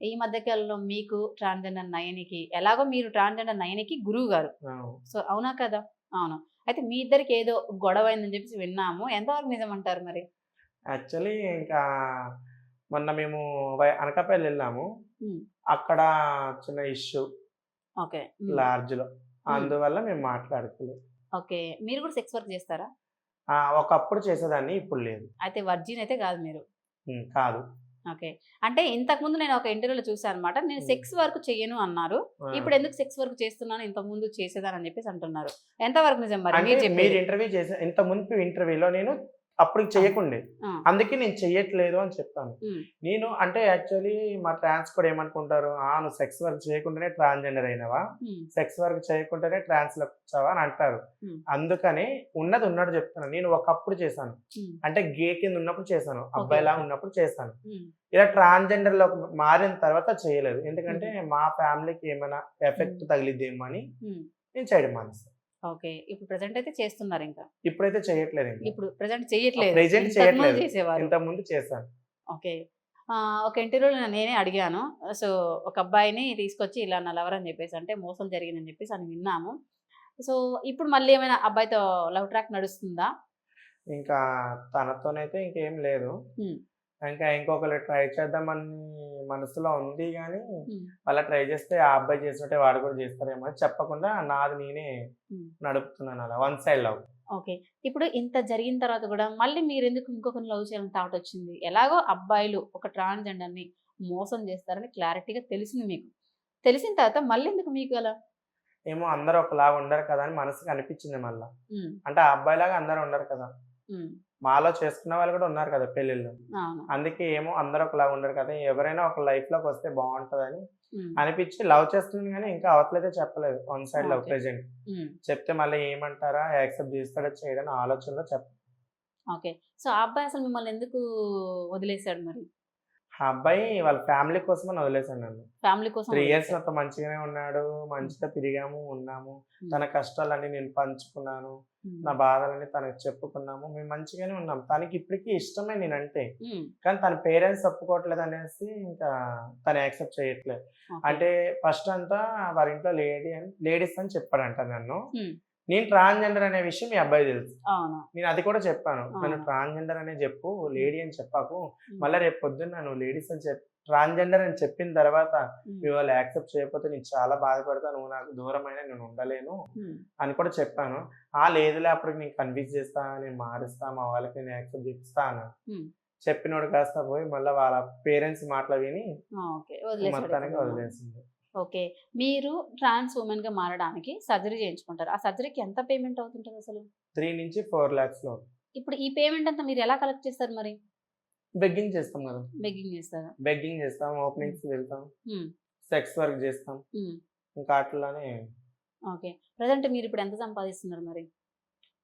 ఈ మధ్య కాలంలో మీకు ట్రాన్స్‌జెండర్ నయనికి ఎలాగో మీరు ట్రాన్స్‌జెండర్ నయనికి గురువు గారు. అవును. సో, అవునా కదా? అవును. అయితే మీ ఇద్దరికి ఏదో గొడవైందని చెప్పేసి విన్నాము. ఎంతవరకు నిజమంటారు మరి? యాక్చువల్లీ ఇంకా మొన్న మేము అనకాపల్లి ఎళ్ళాము. హ్మ్. అక్కడ చిన్న ఇష్యూ ఓకే. హ్మ్. లార్జ్‌లో. హ్మ్. అందువల్ల మేము మాట్లాడుకోలేదు. ఓకే. మీరు కూడా సెక్స్ వర్క్ చేస్తారా? ఒకప్పుడు చేసేదాన్ని. ఇప్పుడు లేదు. అయితే వర్జిన్ అయితే కాదు మీరు. కాదు. ఓకే. అంటే ఇంతకుముందు నేను ఒక ఇంటర్వ్యూలో చూసానన్నమాట. నేను హ్మ్. సెక్స్ వర్క్ చెయ్యను అన్నారు. ఆ! ఇప్పుడెందుకు సెక్స్ వర్క్ చేస్తున్నాను, ఇంతకుముందు చేసేదాన్నని చెప్పేసి అంటున్నారు. ఎంతవరకు నిజం మరి అంటే మీరు మీరు చెప్పేది? ఇంటర్వ్యూ చేసే ఇంత మునుపు ఇంటర్వ్యూలో నేను అప్పుడు ఆ! చేయకుండే. ఆ! అందుకే నేను చెయ్యట్లేదు అని చెప్పాను. హ్మ్. నేను అంటే యాక్చువల్లీ మా ట్రాన్స్ కూడా ఏమనుకుంటారు, నువ్వు సెక్స్ వర్క్ చేయకుండానే ట్రాన్స్‌జెండర్ అయినావా? హ్మ్. సెక్స్ వర్క్ చేయకుండానే ట్రాన్స్‌లోకి వచ్చావా అని అంటారు. హ్మ్. అందుకని ఉన్నది ఉన్నట్టు చెప్తున్నా. నేను ఒకప్పుడు చేశాను. హ్మ్. అంటే గే కింద ఉన్నప్పుడు చేశాను. ఓకే. అబ్బాయిలాగా ఓకే. ఉన్నప్పుడు చేశాను. హ్మ్. ఇలా ట్రాన్స్‌జెండర్‌లోకి మారిన తర్వాత చేయలేదు. ఎందుకంటే హుహు. మా ఫ్యామిలీకి ఏమైనా హ్మ్. ఎఫెక్ట్ తగిలిద్దేమో అని హ్మ్. నేను చేయడం మానేసాను. ఓకే. ఇప్పుడు ప్రెజెంట్ అయితే చేస్తున్నారింక. ఇప్పుడైతే చేయట్లేదింక. ఇప్పుడు ప్రెజెంట్ చెయ్యట్లేదు. ప్రెజెంట్ ఇంతకుముందు చేయట్లేదు. చేసేవారు. ఇంతకుముందు చేశాను. ఓకే. ఒక ఇంటర్వ్యూలో నేనే అడిగాను. సో, ఒక అబ్బాయిని తీసుకొచ్చి ఇలా నా లవర్ అని చెప్పేసి అంటే మోసం జరిగిందని చెప్పేసి అని విన్నాము. సో, ఇప్పుడు మళ్ళీ ఏమైనా అబ్బాయితో లవ్ ట్రాక్ నడుస్తుందా? ఇంకా తనతోనైతే ఇంకేం లేదు. హ్మ్. ఇంకా ఇంకొకళ్ళు ట్రై చేద్దామని మనసులో ఉంది గానీ, హ్మ్. అలా ట్రై చేస్తే ఆ అబ్బాయి చేసినట్టే వాడు కూడా చేస్తారేమో అని చెప్పకుండా నాది నేనే హ్మ్. నడుపుతున్నానలా. One side love. ఓకే. ఇప్పుడు ఇంత జరిగిన తర్వాత గూడా మళ్ళీ మీరెందుకు ఇంకొకరిని లవ్ చేయాలని థాట్ వచ్చింది? ఎలాగో అబ్బాయిలు ఒక ట్రాన్స్‌జెండర్‌ని మోసం చేస్తారని క్లారిటీగా తెలిసింది మీకు. తెలిసిన తర్వాత మళ్ళెందుకు మీకు అలా? ఏమో అందరూ ఒకలాగా ఉండరు కదా! అని మనసుకి అనిపించింది మళ్ళా. హ్మ్. అంటే ఆ అబ్బాయిలాగా అందరూ ఉండరు కదా! హ్మ్. మాలో చేసుకున్న వాళ్ళు కూడా ఉన్నారు కదా పెళ్ళిళ్ళు. అవును. అందుకే ఏమో అందరూ ఒకలాగా ఉండరు కదా! ఎవరైనా ఒక లైఫ్‌లోకొస్తే బావుంటదని హ్మ్. అనిపిచ్చి లవ్ చేస్తున్నాను గానీ, ఇంకా అవతలైతే చెప్పలేదు. One side love okay. Present. హ్మ్. చెప్తే మళ్ళీ ఏమంటారా? యాక్సెప్ట్ చేస్తాడా? చేయడని ఆలోచనలో ఓకే. సో, ఆ అబ్బాయి అసలు మిమ్మల్ని ఎందుకు వదిలేసాడు మరి? ఆ అబ్బాయి వాళ్ళ ఫ్యామిలీ కోసమని వదిలేసాడు నన్ను. ఫ్యామిలీ కోసం 3 ఇయర్స్ వదిలేసారు. నాతో మంచిగానే ఉన్నాడు. హ్మ్. మంచిగా తిరిగాము, ఉన్నాము. హ్మ్. తన కష్టాలన్నీ నేను పంచుకున్నాను. నా హ్మ్. బాధలన్నీ తనకి చెప్పుకున్నాము. మేము మంచిగానే ఉన్నాం. తనకి ఇప్పటికి ఇష్టమే నేనంటే. హ్మ్. కానీ తన పేరెంట్స్ ఒప్పుకోవట్లేదనేసి ఇంకా తను యాక్సెప్ట్ చేయట్లేదు. ఓకే. అంటే ఫస్ట్ అంతా వాళ్ళ ఇంట్లో లేడీస్ అని చెప్పాడంట నన్ను. హ్మ్. నేను ట్రాన్స్‌జెండర్ అనే విషయం మీ అబ్బాయికి తెలుసు. అవును. నేను అది కూడా చెప్పాను. నన్ను అవును. ట్రాన్స్‌జెండర్ అనే జెప్పు. హ్మ్. లేడీ అని చెప్పకు. హ్మ్. మళ్ళా రేపు పొద్దున్న నువ్వు లేడీస్ అని ట్రాన్స్‌జెండర్ అని చెప్పిన తర్వాత హ్మ్. మీ వాళ్ళు యాక్సెప్ట్ చేయకపోతే నేను చాలా బాధపడతా. నువ్వు నాకు దూరమైనా నేను ఉండలేను హ్మ్. అని కూడా చెప్పాను. లేదులే అప్పటికి నేను కన్విన్స్ చేస్తా. నేను మారుస్తా. మా వాళ్ళకి నేను యాక్సెప్ట్ చేపిస్తా అన్నాడు. హ్మ్. చెప్పినోడు కాస్త పోయి మళ్ళా వాళ్ళ పేరెంట్స్ మాటలు విని ఓకే. వదిలేసాడిక మొత్తానికి మిమ్మల్ని. వదిలేసింది. ఓకే. మీరు ట్రాన్స్ వుమెన్‌గా మారడానికి సర్జరీ చేయించుకుంటారు. ఆ సర్జరీకి ఎంత పేమెంట్ అవుతుంటదసలు? 3-4 లాక్స్ లో ఇప్పుడు ఈ పేమెంట్ అంతా మీరు ఎలా కలెక్ట్ చేస్తారు మరి? బెగ్గింగ్ చేస్తాం గదా! బెగ్గింగ్ చేస్తారా? బెగ్గింగ్ చేస్తాం. హ్మ్. ఓపెనింగ్స్‌కి వెళ్తాం. హ్మ్. సెక్స్ వర్క్ చేస్తాం. హ్మ్. ఇంకా అట్లనే ఓకే. ప్రెజెంట్ మీరిప్పుడు ఎంత సంపాదిస్తున్నారు మరి?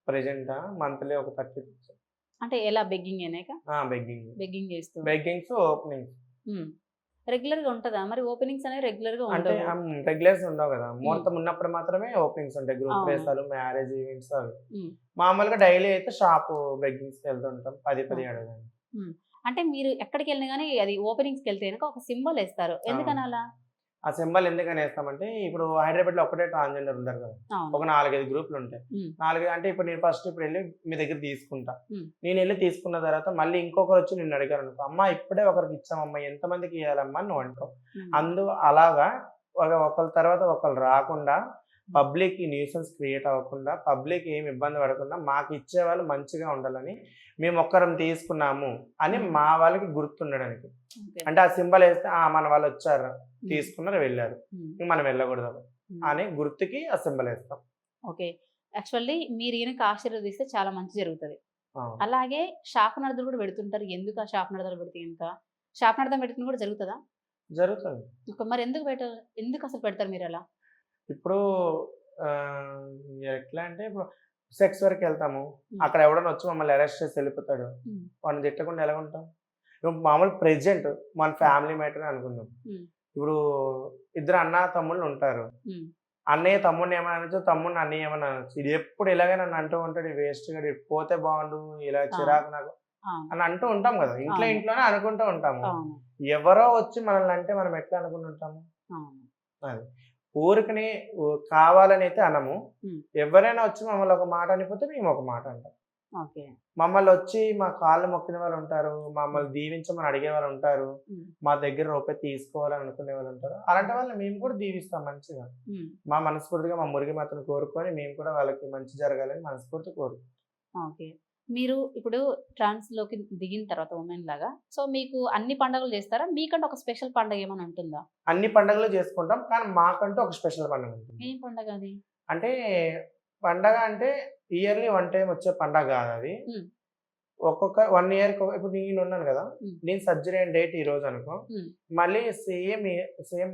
ప్రెజెంటా మంత్లీ ఒక 30. అంటే ఎలా బెగ్గింగేనా ఇక? బెగ్గింగ్. బెగ్గింగ్ చేస్తూ. బెగ్గింగ్స్, ఓపెనింగ్స్. హ్మ్. రెగ్యులర్‌గా ఉంటదా? మరి ఓపెనింగ్స్ అనేవి రెగ్యులర్‌గా అంటే ఉండవు. రెగ్యులర్స్ ఉండవు గదా! హ్మ్. ముహూర్తం ఉన్నప్పుడు మాత్రమే ఓపెనింగ్స్ ఉంటాయి. గృహ అవును. ప్రవేశాలు, మ్యారేజ్ ఈవెంట్స్ అవి. హ్మ్. మామూలుగా డైలీ అయితే షాపు బెగ్గింగ్స్‌కి వెళ్తుంటాం. 10, ఓకే. 17 అని. హ్మ్. అంటే మీరు ఎక్కడికెళ్ళినా గాని అది ఓపెనింగ్స్‌కెళ్తే గనక ఒక సింబల్ ఎస్తారు. అవును. ఎందుకనలా? ఆ సింబల్ ఎందుకనేస్తామంటే, ఇప్పుడు హైదరాబాద్‌లో ఒక్కటే ట్రాన్స్‌జెండర్ ఉండరు గదా! అవును. ఒక 4, 5 గ్రూపులుంటాయి. హ్మ్. 4 అంటే ఇప్పుడు నేను ఫస్ట్ ఇప్పుడెళ్లి మీ దగ్గర తీసుకుంటా. హ్మ్. నేనెళ్లి తీసుకున్న తర్వాత మళ్ళీ ఇంకొకరొచ్చి నిన్నడిగారనుకో, "అమ్మా ఇప్పుడే ఒకరికి ఇచ్చామమ్మా ఎంతమందికి ఇయ్యాలమ్మా" అని నువ్వంటావు. హ్మ్. అలాగా ఒకళ్ళ తర్వాత ఒకళ్ళు రాకుండా హ్మ్. పబ్లిక్‌కి న్యూసెన్స్ క్రియేట్ అవ్వకుండా, పబ్లిక్ ఏమి ఇబ్బంది పడకుండా మాకిచ్చేవాళ్ళు మంచిగా ఉండాలని మేమొక్కరం తీసుకున్నాము అని హ్మ్. మా వాళ్ళకి గుర్తుండడానికి. ఓకే. అంటే ఆ సింబలేస్తే మన వాళ్ళొచ్చారు. హ్మ్. తీసుకున్నారు, వెళ్లారు. హ్మ్. ఇంక మనం వెళ్ళకూడదు హ్మ్. అని గుర్తుకి ఆ సింబలేస్తాం. ఓకే. యాక్చువల్లీ మీరు గనక ఆశీర్వదిస్తే చాలా మంచి జరుగుతది. అవును. అలాగే శాపనార్థాలు కూడా పెడుతుంటారు. ఎందుకు ఆ శాపనార్థాలు పెడితే గనక? శాపనార్థం పెట్టుకుని కూడా జరుగుతదా? జరుగుతది. మరెందుకు ఎందుకసలు పెడతారు మీరలా? ఇప్పుడు ఆహ్, ఎట్లా అంటే ఇప్పుడు సెక్స్ వరకెళ్తాము. హ్మ్. అక్కడ ఎవడన్నా వచ్చి మమ్మల్ని అరెస్ట్ చేసి ఎళ్ళిపోతాడు. హ్మ్. వాడిని తిట్టకుండా ఎలాగుంటాం? ఇప్పుడు మామూలు ప్రెజెంట్ మన హ్మ్. ఫ్యామిలీ మ్యాటరే అనుకుందాం. హ్మ్. ఇప్పుడు ఇద్దరు అన్నా, తమ్ముళ్ళుంటారు. హ్మ్. అన్నయ్య తమ్ముడిని ఏమని అనొచ్చు, తమ్ముడిని అన్నయ్య ఏమని అనొచ్చు. ఇది ఎప్పుడు ఇలాగే నన్ను అంటూ ఉంటాడు. ఈ వేస్ట్ గాడు ఇటు పోతే బాగుండు, ఇలా అవును. చిరాకు నాకు. అవును. అని అంటూ ఉంటాం కదా. అవును. ఇంట్లోనే అనుకుంటూ ఉంటాము. అవును. ఎవరో వచ్చి మనల్ని అంటే మనం ఎట్లా అనుకుంటుంటాము? అవును. అది. ఊరికనే కావాలని అయితే అనము. హ్మ్. ఎవరైనా వచ్చి మమ్మల్ని ఒక మాట అనిపోతే మేము ఒక మాట అంటాం. ఓకే. మమ్మల్నొచ్చి మా కాళ్ళు మొక్కిన వాళ్ళుంటారు. హ్మ్. మమ్మల్ని దీవించమని అడిగేవాళ్ళుంటారు. హ్మ్. మా దగ్గర రూపాయి తీసుకోవాలని అనుకునే వాళ్ళుంటారు. అలాంటి వాళ్ళని మేము కూడా దీవిస్తాం మంచిగా. హ్మ్. మా మనస్ఫూర్తిగా మా మురిగి మాతను కోరుకొని మేము కూడా వాళ్ళకి మంచి జరగాలని మనస్ఫూర్తిగా కోరుకుంటాం. ఓకే. మీరు ఇప్పుడు ట్రాన్స్‌లోకి దిగిన తర్వాత వుమెన్‌లాగా సో, మీకు అన్ని పండుగలు చేస్తారా? మీకంటే ఒక స్పెషల్ పండగ ఏమైనా ఉంటుందా? అన్ని పండుగలు చేసుకుంటాం. కానీ మాకంటూ ఒక స్పెషల్ పండుగుంటుంది. ఏం పండగ అది? అంటే పండగ అంటే ఇయర్‌లీ వన్ టైమ్ వచ్చే పండగ గాదది. హ్మ్. ఒక్కొక్క 1 ఇయర్‌కి ఇప్పుడు నేనున్నాను గదా! హ్మ్. నేను సర్జరీ అయిన డేట్ ఈరోజనుకో, హ్మ్. మళ్ళీ same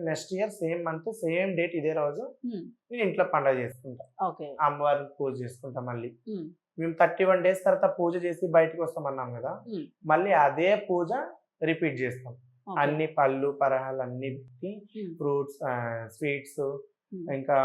next year, same month, same date ఇదే రోజు హ్మ్. నేను ఇంట్లో పండగ చేసుకుంటా. ఓకే. అమ్మవారికి పూజ చేసుకుంటా మళ్ళీ. హ్మ్. మేము 31 డేస్ తర్వాత పూజ చేసి బయటికొస్తామన్నాం గదా! హ్మ్. మళ్ళీ అదే పూజ రిపీట్ జేస్తాం. ఓకే. అన్ని పళ్ళు, పరహాలు అన్నీ పెట్టి హ్మ్. స్వీట్స్ హ్మ్. ఇంకా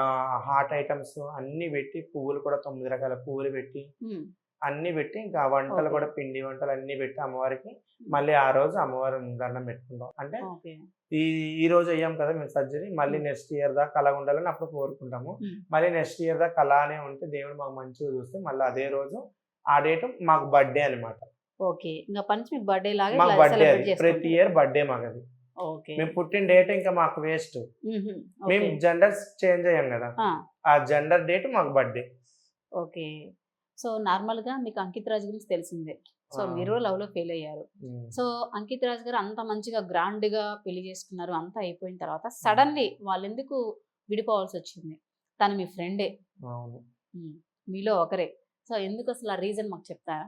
హాట్ ఐటెమ్స్ అన్నీ పెట్టి, పువ్వులు కూడా 9 రకాల పువ్వులు పెట్టి, హ్మ్. అన్నీ పెట్టి ఇంకా వంటలు ఓకే. కూడా పిండి వంటలు అన్నీ పెట్టి అమ్మవారికి హ్మ్. మళ్ళీ ఆ రోజు అమ్మవారి దండం పెట్టుకుంటాం. అంటే ఓకే. ఈ ఈ రోజు అయ్యాం కదా మేము సర్జరీ. మళ్ళీ హ్మ్. నెక్స్ట్ ఇయర్ దాకా అలాగ ఉండాలని అప్పుడు కోరుకుంటాము. హ్మ్. మళ్ళీ నెక్స్ట్ ఇయర్ దాకా అలానే ఉంటే దేవుడు మాకు మంచిగా చూస్తే మళ్ళీ అదే రోజు ఆ డేట్ మాకు బర్త్‌డే అనమాట. ఓకే. ఇంక అప్పటి నుంచి మీకు బర్త్‌డే లాగా మాకు ఇట్లా బర్త్‌డే అది. సెలబ్రేట్ ప్రతి చేసుకుంటారు. ఇయర్ బర్త్‌డే మాకది. ఓకే. మేము పుట్టిన డేట్ ఇంకా మాకు వేస్ట్. హుహు. మేము ఓకే. జెండర్స్ చేంజ్ అయ్యాం గదా! ఆ! ఆ జెండర్ డేట్ మాకు బర్త్‌డే. ఓకే. సో, నార్మల్‌గా మీకు 'అంకిత్ రాజ్' గురించి తెలిసిందే. సో, ఆ! మీరు లవ్‌లో ఫెయిల్ అయ్యారు. హ్మ్. సో, 'అంకిత్ రాజ్' గారు అంత మంచిగా గ్రాండ్‌గా పెళ్లి చేసుకున్నారు. అంతా అయిపోయిన తర్వాత హ్మ్. సడెన్‌లీ వాళ్ళెందుకు విడిపోవాల్సొచ్చింది? తను మీ ఫ్రెండే. అవును. హ్మ్. మీలో ఒకరే. సో, ఎందుకసలు ఆ రీజన్ మాకు చెప్తారా?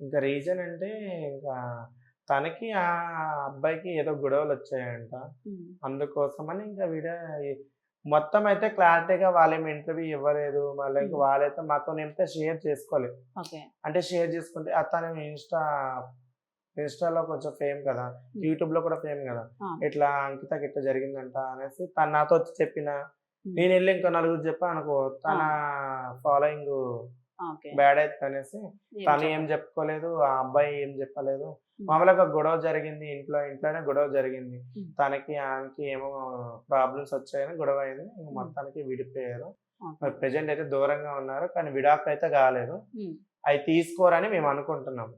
ఇంకా రీజన్ అంటే ఇంకా తనకి ఆ అబ్బాయికి ఏదో గొడవలొచ్చాయంట. హ్మ్. అందుకోసమని ఇంకా మొత్తం అయితే క్లారిటీగా వాళ్ళేమి ఇంటర్వ్యూ ఇవ్వలేదు. మళ్ళీ ఇంక హ్మ్. వాళ్ళైతే మాతోనైతే షేర్ చేసుకోలేదు. ఓకే. అంటే షేర్ చేసుకుంటే తను ఇన్‌స్టాలో కొంచెం ఫేమ్ కదా! హ్మ్. యూట్యూబ్‌లో కూడా ఫేమ్ గదా! ఆ! ఇట్లా అంకితకి ఇట్లా జరిగిందంట అనేసి తను నాతో వచ్చి చెప్పినా, హ్మ్. నేనెళ్ళి ఇంకో నలుగురికి చెప్పాననుకో ఆ! తన ఫాలోయింగు ఓకే. బ్యాడ్ అయిద్దనేసి ఏం తను ఏం చెప్పరు. చెప్పుకోలేదు. ఆ అబ్బాయి ఏం చెప్పలేదు. హ్మ్. మామూలుగా గొడవ జరిగింది. ఇంట్లోనే గొడవ జరిగింది. హ్మ్. తనకి, ఆమెకి ఏమో ప్రాబ్లమ్స్ వచ్చాయని గొడవ అయింది. ఇంక హ్మ్. మొత్తానికి విడిపోయారు. ఓకే. మరి ప్రెజెంట్ అయితే దూరంగా ఉన్నారు. కానీ విడాకులైతే కాలేదు. హ్మ్. అయి తీసుకోరని మేము అనుకుంటున్నాం.